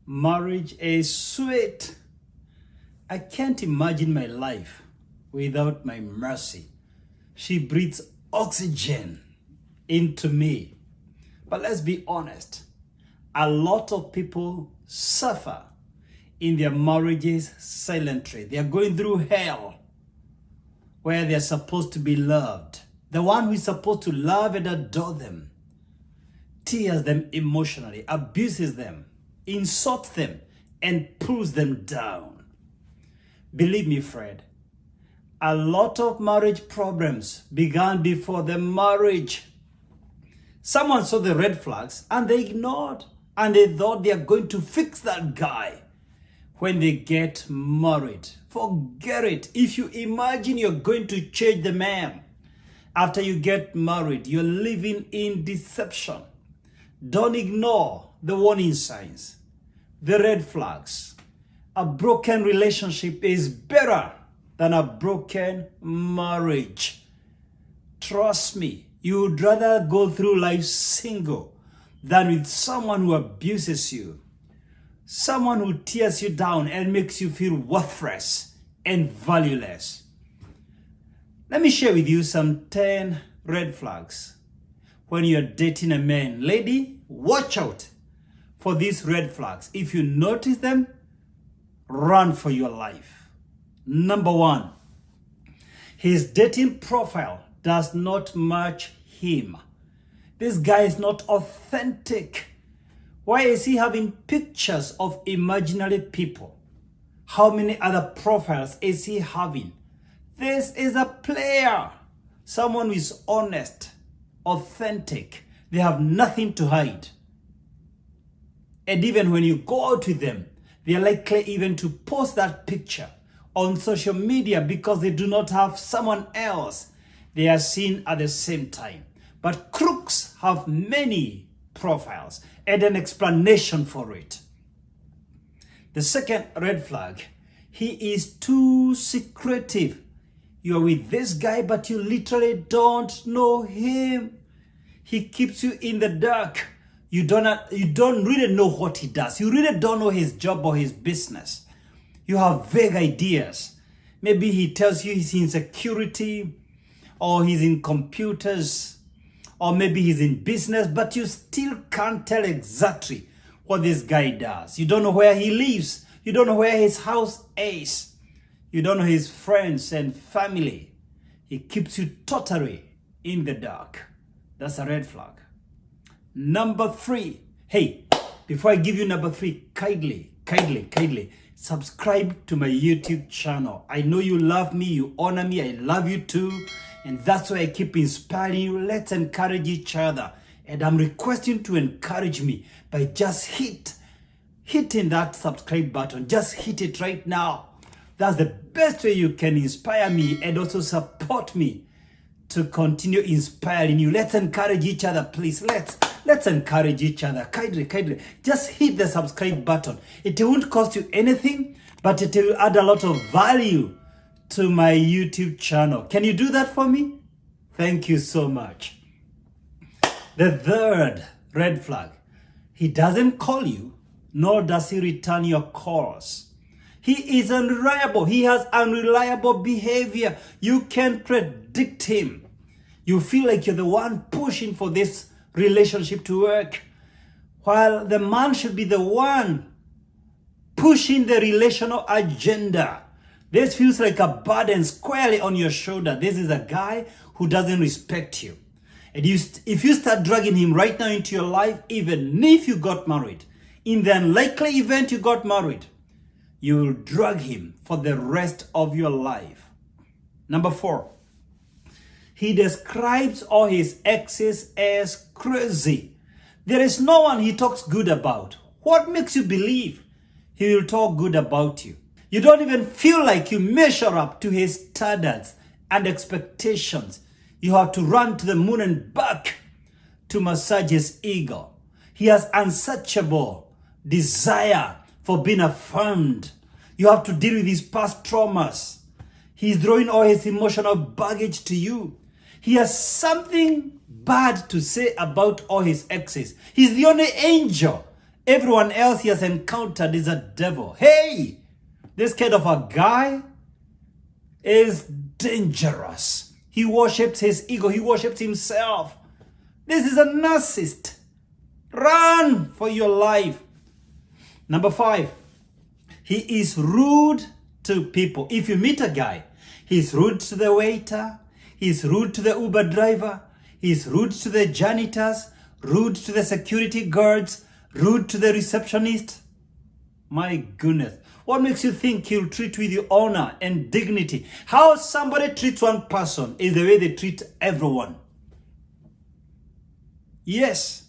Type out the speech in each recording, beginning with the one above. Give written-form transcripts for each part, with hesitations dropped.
Marriage is sweet. I can't imagine my life without my Mercy. She breathes oxygen into me. But let's be honest, a lot of people suffer in their marriages silently. They are going through hell where they're supposed to be loved. The one who is supposed to love and adore them tears them emotionally, abuses them, insults them, and pulls them down. Believe me, Fred, a lot of marriage problems began before the marriage. Someone saw the red flags and they ignored, and they thought they are going to fix that guy when they get married. Forget it. If you imagine you're going to change the man after you get married, you're living in deception. Don't ignore the warning signs, the red flags. A broken relationship is better than a broken marriage. Trust me, you would rather go through life single than with someone who abuses you, someone who tears you down and makes you feel worthless and valueless. Let me share with you some 10 red flags when you're dating a man. Lady, watch out for these red flags. If you notice them, run for your life. Number 1, his dating profile does not match him. This guy is not authentic. Why is he having pictures of imaginary people? How many other profiles is he having? This is a player. Someone who is honest, authentic. They have nothing to hide. And even when you go out with them, they are likely even to post that picture on social media because they do not have someone else they are seen at the same time. But crooks have many profiles and an explanation for it. The second red flag, he is too secretive. You're with this guy, but you literally don't know him. He keeps you in the dark. You don't really know what he does. You really don't know his job or his business. You have vague ideas. Maybe he tells you he's in security, or he's in computers, or maybe he's in business, but you still can't tell exactly what this guy does. You don't know where he lives. You don't know where his house is. You don't know his friends and family. He keeps you totally in the dark. That's a red flag. Number 3. Hey, before I give you number 3, kindly subscribe to my YouTube channel. I know you love me, you honor me, I love you too. And that's why I keep inspiring you. Let's encourage each other. And I'm requesting to encourage me by just hitting that subscribe button. Just hit it right now. That's the best way you can inspire me and also support me to continue inspiring you. Let's encourage each other, please. Let's encourage each other. Kindly. Just hit the subscribe button. It won't cost you anything, but it will add a lot of value to my YouTube channel. Can you do that for me? Thank you so much. The third red flag, he doesn't call you, nor does he return your calls. He is unreliable. He has unreliable behavior. You can predict him. You feel like you're the one pushing for this relationship to work, while the man should be the one pushing the relational agenda. This feels like a burden squarely on your shoulder. This is a guy who doesn't respect you. And if you start dragging him right now into your life, even if you got married, in the unlikely event you got married, you will drag him for the rest of your life. Number 4, he describes all his exes as crazy. There is no one he talks good about. What makes you believe he will talk good about you? You don't even feel like you measure up to his standards and expectations. You have to run to the moon and back to massage his ego. He has unsearchable desire for being affirmed. You have to deal with his past traumas. He's throwing all his emotional baggage to you. He has something bad to say about all his exes. He's the only angel Everyone else he has encountered is a devil. Hey, this kind of a guy is dangerous. He worships his ego. He worships himself. This is a narcissist. Run for your life. Number 5, he is rude to people. If you meet a guy, he's rude to the waiter, he's rude to the Uber driver, he's rude to the janitors, rude to the security guards, rude to the receptionist. My goodness. What makes you think he'll treat with you honor and dignity? How somebody treats one person is the way they treat everyone. Yes.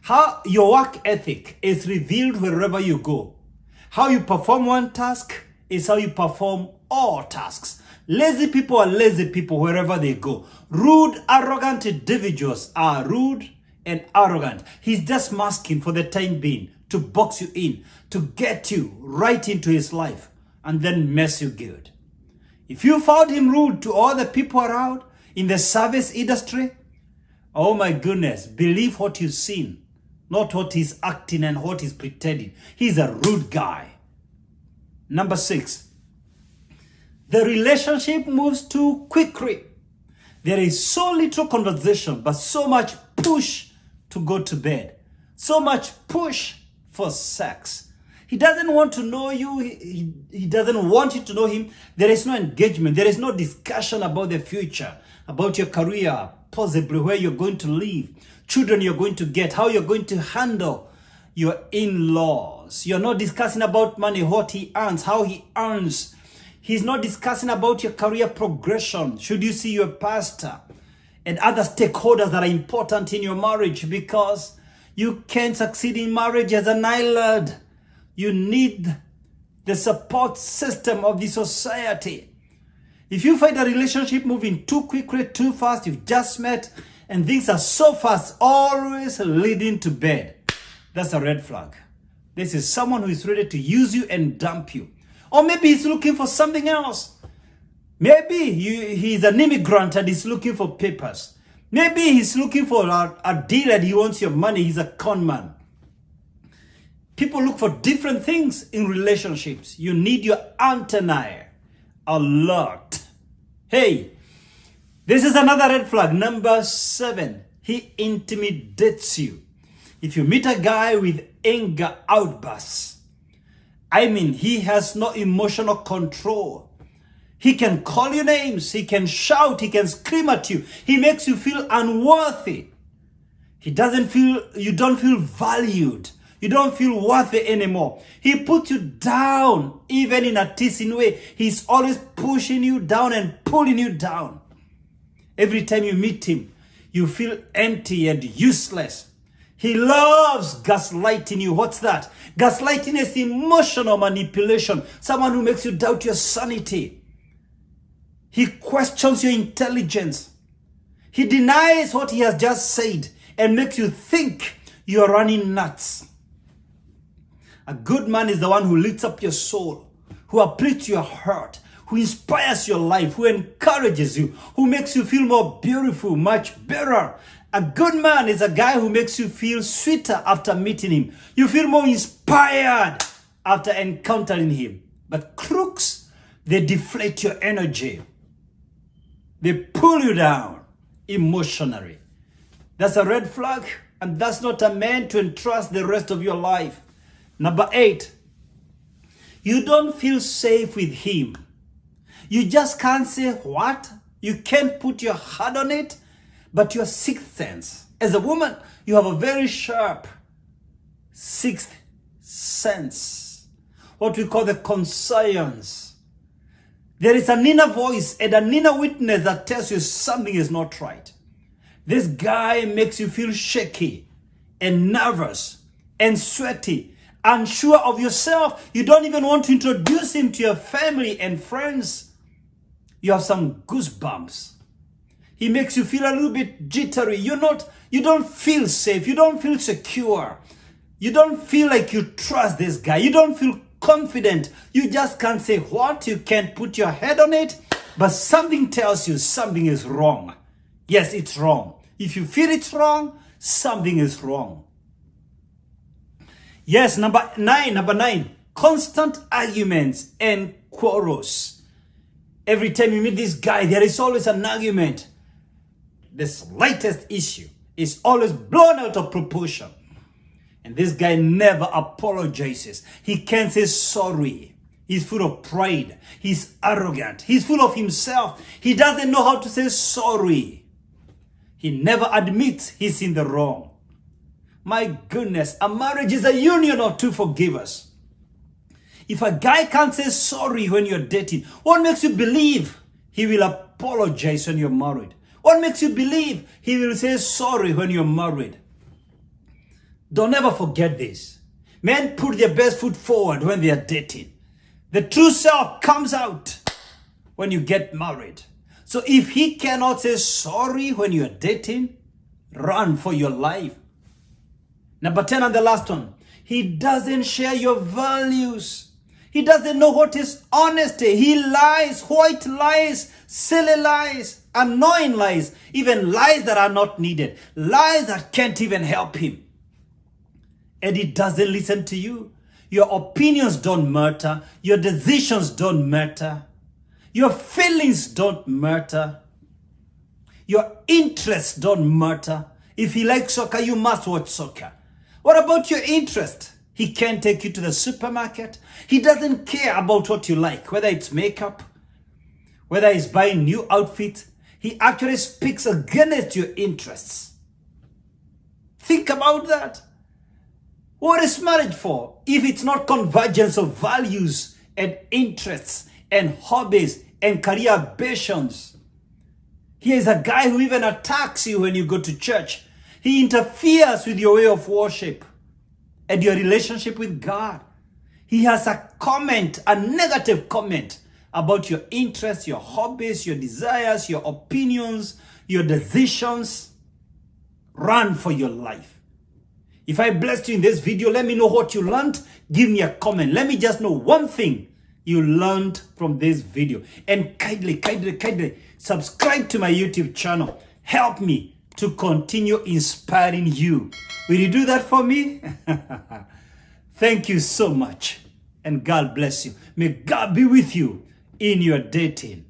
How your work ethic is revealed wherever you go. How you perform one task is how you perform all tasks. Lazy people are lazy people wherever they go. Rude, arrogant individuals are rude and arrogant. He's just masking for the time being to box you in, to get you right into his life and then mess you good. If you found him rude to all the people around in the service industry, oh my goodness, believe what you've seen, not what he's acting and what he's pretending. He's a rude guy. Number 6, the relationship moves too quickly. There is so little conversation, but so much push to go to bed. So much push for sex. He doesn't want to know you. He doesn't want you to know him. There is no engagement. There is no discussion about the future, about your career, possibly where you're going to live, children you're going to get, how you're going to handle your in-laws. You're not discussing about money, what he earns, how he earns. He's not discussing about your career progression. Should you see your pastor and other stakeholders that are important in your marriage, because you can't succeed in marriage as an island. You need the support system of the society. If you find a relationship moving too quickly, too fast, you've just met and things are so fast, always leading to bed, that's a red flag. This is someone who is ready to use you and dump you. Or maybe he's looking for something else. Maybe he's an immigrant and he's looking for papers. Maybe he's looking for a deal and he wants your money. He's a con man. People look for different things in relationships. You need your antennae alert. Hey, this is another red flag. Number 7, he intimidates you. If you meet a guy with anger outbursts, I mean, he has no emotional control. He can call you names. He can shout. He can scream at you. He makes you feel unworthy. You don't feel valued. You don't feel worthy anymore. He puts you down, even in a teasing way. He's always pushing you down and pulling you down. Every time you meet him, you feel empty and useless. He loves gaslighting you. What's that? Gaslighting is emotional manipulation. Someone who makes you doubt your sanity. He questions your intelligence. He denies what he has just said and makes you think you are running nuts. A good man is the one who lifts up your soul, who uplifts your heart, who inspires your life, who encourages you, who makes you feel more beautiful, much better. A good man is a guy who makes you feel sweeter after meeting him. You feel more inspired after encountering him. But crooks, they deflate your energy. They pull you down emotionally. That's a red flag, and that's not a man to entrust the rest of your life. Number 8, you don't feel safe with him. You just can't say what? You can't put your head on it, but your sixth sense. As a woman, you have a very sharp sixth sense. What we call the conscience. There is an inner voice and an inner witness that tells you something is not right. This guy makes you feel shaky and nervous and sweaty, unsure of yourself. You don't even want to introduce him to your family and friends. You have some goosebumps. He makes you feel a little bit jittery. You don't feel safe. You don't feel secure. You don't feel like you trust this guy. You don't feel confident. You just can't say what. You can't put your head on it. But something tells you something is wrong. Yes, it's wrong. If you feel it's wrong, something is wrong. Yes, number nine, constant arguments and quarrels. Every time you meet this guy, there is always an argument. The slightest issue is always blown out of proportion. And this guy never apologizes. He can't say sorry. He's full of pride. He's arrogant. He's full of himself. He doesn't know how to say sorry. He never admits he's in the wrong. My goodness, a marriage is a union of two forgivers. If a guy can't say sorry when you're dating, what makes you believe he will apologize when you're married? What makes you believe he will say sorry when you're married? Don't ever forget this. Men put their best foot forward when they are dating. The true self comes out when you get married. So if he cannot say sorry when you're dating, run for your life. Number 10 and the last one. He doesn't share your values. He doesn't know what is honesty. He lies, white lies, silly lies, annoying lies, even lies that are not needed, lies that can't even help him. And he doesn't listen to you. Your opinions don't matter. Your decisions don't matter. Your feelings don't matter. Your interests don't matter. If he likes soccer, you must watch soccer. What about your interest? He can't take you to the supermarket. He doesn't care about what you like, whether it's makeup, whether he's buying new outfits. He actually speaks against your interests. Think about that. What is marriage for if it's not convergence of values and interests and hobbies and career ambitions? Here is a guy who even attacks you when you go to church. He interferes with your way of worship and your relationship with God. He has a comment, a negative comment about your interests, your hobbies, your desires, your opinions, your decisions. Run for your life. If I blessed you in this video, let me know what you learned. Give me a comment. Let me just know one thing you learned from this video. And kindly subscribe to my YouTube channel. Help me to continue inspiring you. Will you do that for me? Thank you so much. And God bless you. May God be with you in your dating.